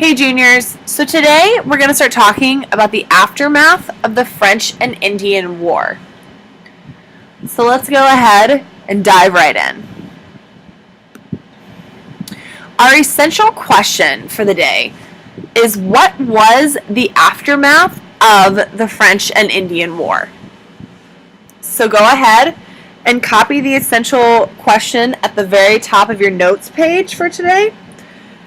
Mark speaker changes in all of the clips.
Speaker 1: Hey juniors, so today we're going to start talking about the aftermath of the French and Indian War. So let's go ahead and dive right in. Our essential question for the day is, what was the aftermath of the French and Indian War? So go ahead and copy the essential question at the very top of your notes page for today,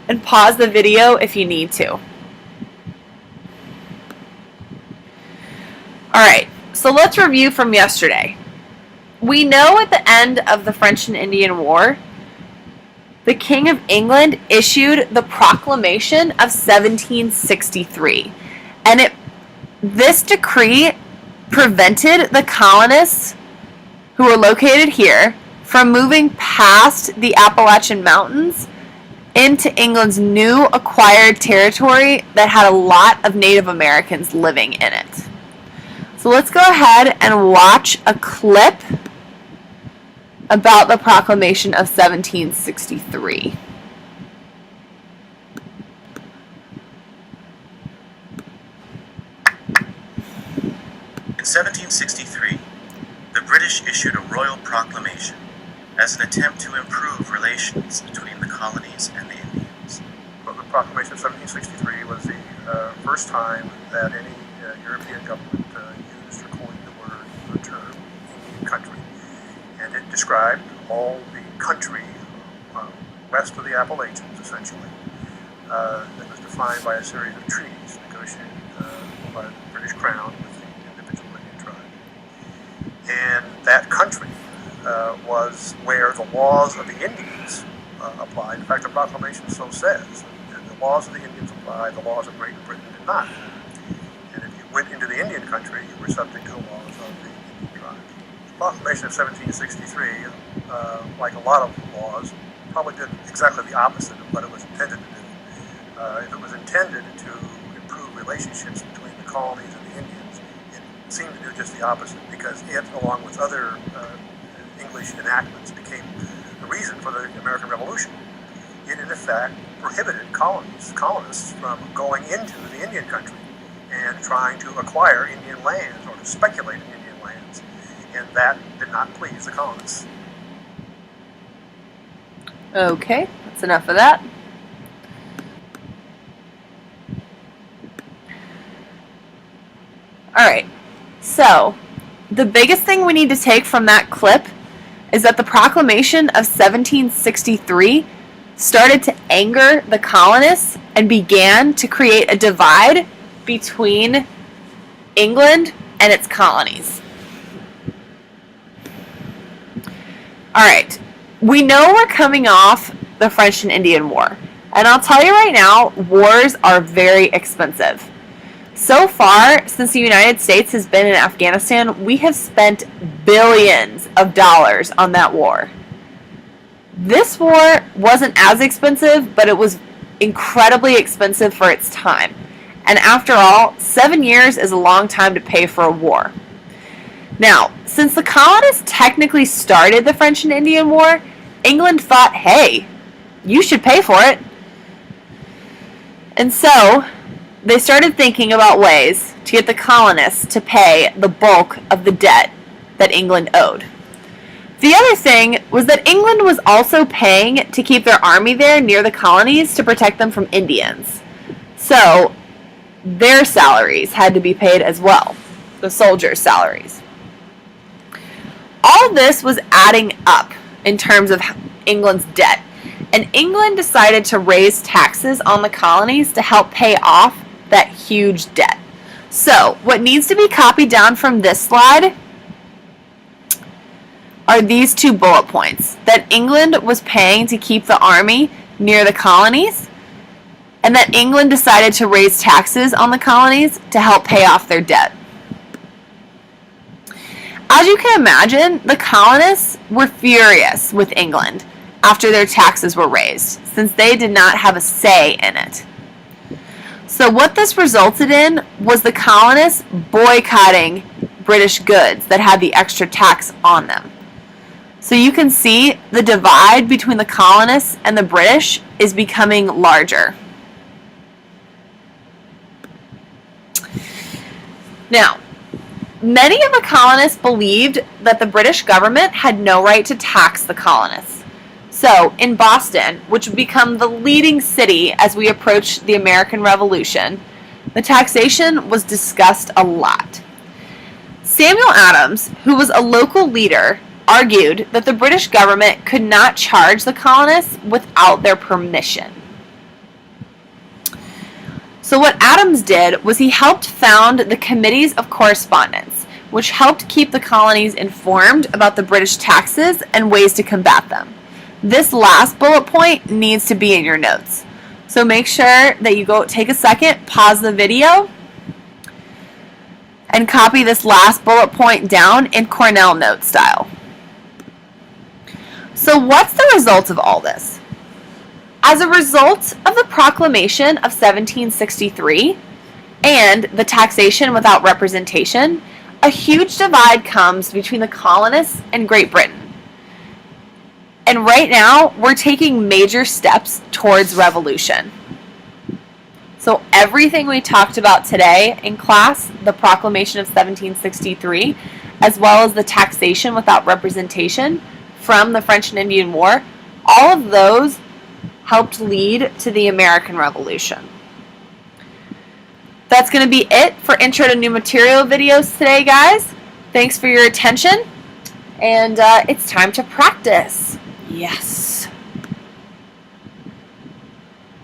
Speaker 1: and pause the video if you need to. Alright, so let's review from yesterday. We know at the end of the French and Indian War, the King of England issued the Proclamation of 1763, and this decree prevented the colonists who were located here from moving past the Appalachian Mountains into England's new acquired territory that had a lot of Native Americans living in it. So let's go ahead and watch a clip about the Proclamation of 1763.
Speaker 2: In 1763, the British issued a royal proclamation as an attempt to improve relations between the colonies and the Indians.
Speaker 3: Well, the Proclamation of 1763 was the first time that any European government used or coined the term Indian country. And it described all the country west of the Appalachians, essentially, that was defined by a series of treaties negotiated by the British Crown with the individual Indian tribe. And that country was where the laws of the Indians applied. In fact, the proclamation so says that the laws of the Indians applied, the laws of Great Britain did not. And if you went into the Indian country, you were subject to the laws of the Indian tribes. The Proclamation of 1763, like a lot of laws, probably did exactly the opposite of what it was intended to do. If it was intended to improve relationships between the colonies and the Indians, it seemed to do just the opposite, because it, along with other English enactments, became the reason for the American Revolution. It, in effect, prohibited colonists from going into the Indian country and trying to acquire Indian lands or to speculate in Indian lands, and that did not please the colonists.
Speaker 1: Okay, that's enough of that. Alright, so the biggest thing we need to take from that clip is that the Proclamation of 1763 started to anger the colonists and began to create a divide between England and its colonies. Alright, we know we're coming off the French and Indian War, and I'll tell you right now, wars are very expensive. So far, since the United States has been in Afghanistan, we have spent billions of dollars on that war. This war wasn't as expensive, but it was incredibly expensive for its time. And after all, 7 years is a long time to pay for a war. Now, since the colonists technically started the French and Indian War, England thought, hey, you should pay for it. And so they started thinking about ways to get the colonists to pay the bulk of the debt that England owed. The other thing was that England was also paying to keep their army there near the colonies to protect them from Indians. So their salaries had to be paid as well, the soldiers' salaries. All this was adding up in terms of England's debt, and England decided to raise taxes on the colonies to help pay off that huge debt. So what needs to be copied down from this slide are these two bullet points: that England was paying to keep the army near the colonies, and that England decided to raise taxes on the colonies to help pay off their debt. As you can imagine, the colonists were furious with England after their taxes were raised, since they did not have a say in it. So what this resulted in was the colonists boycotting British goods that had the extra tax on them. So you can see the divide between the colonists and the British is becoming larger. Now, many of the colonists believed that the British government had no right to tax the colonists. So, in Boston, which would become the leading city as we approach the American Revolution, the taxation was discussed a lot. Samuel Adams, who was a local leader, argued that the British government could not charge the colonists without their permission. So what Adams did was he helped found the Committees of Correspondence, which helped keep the colonies informed about the British taxes and ways to combat them. This last bullet point needs to be in your notes. So make sure that you go take a second, pause the video, and copy this last bullet point down in Cornell note style. So what's the result of all this? As a result of the Proclamation of 1763 and the taxation without representation, a huge divide comes between the colonists and Great Britain. And right now, we're taking major steps towards revolution. So everything we talked about today in class, the Proclamation of 1763, as well as the taxation without representation from the French and Indian War, all of those helped lead to the American Revolution. That's going to be it for Intro to New Material videos today, guys. Thanks for your attention, and it's time to practice. Yes.